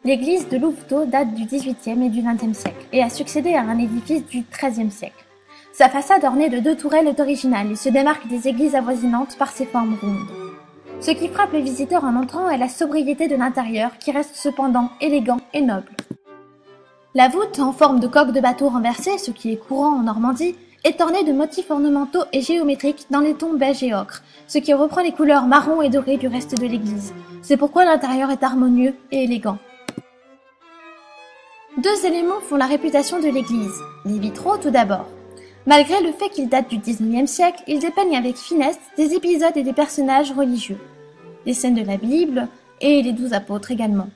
L'église de Louveteaux date du XVIIIe et du XXe siècle et a succédé à un édifice du XIIIe siècle. Sa façade ornée de 2 tourelles est originale et se démarque des églises avoisinantes par ses formes rondes. Ce qui frappe le visiteur en entrant est la sobriété de l'intérieur qui reste cependant élégant et noble. La voûte, en forme de coque de bateau renversée, ce qui est courant en Normandie, est ornée de motifs ornementaux et géométriques dans les tons beige et ocre, ce qui reprend les couleurs marron et doré du reste de l'église. C'est pourquoi l'intérieur est harmonieux et élégant. 2 éléments font la réputation de l'église. Les vitraux tout d'abord. Malgré le fait qu'ils datent du XIXe siècle, ils dépeignent avec finesse des épisodes et des personnages religieux. Les scènes de la Bible et les 12 apôtres également.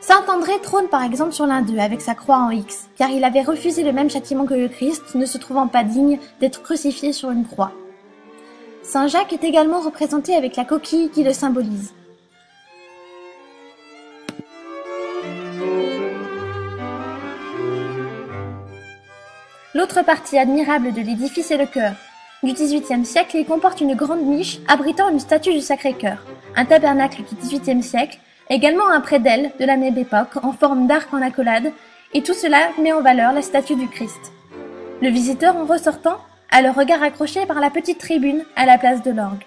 Saint André trône par exemple sur l'un d'eux avec sa croix en X, car il avait refusé le même châtiment que le Christ, ne se trouvant pas digne d'être crucifié sur une croix. Saint Jacques est également représenté avec la coquille qui le symbolise. L'autre partie admirable de l'édifice est le chœur. Du XVIIIe siècle, il comporte une grande niche abritant une statue du Sacré-Cœur, un tabernacle du XVIIIe siècle, également un prédelle de la même époque en forme d'arc en accolade, et tout cela met en valeur la statue du Christ. Le visiteur en ressortant a le regard accroché par la petite tribune à la place de l'orgue.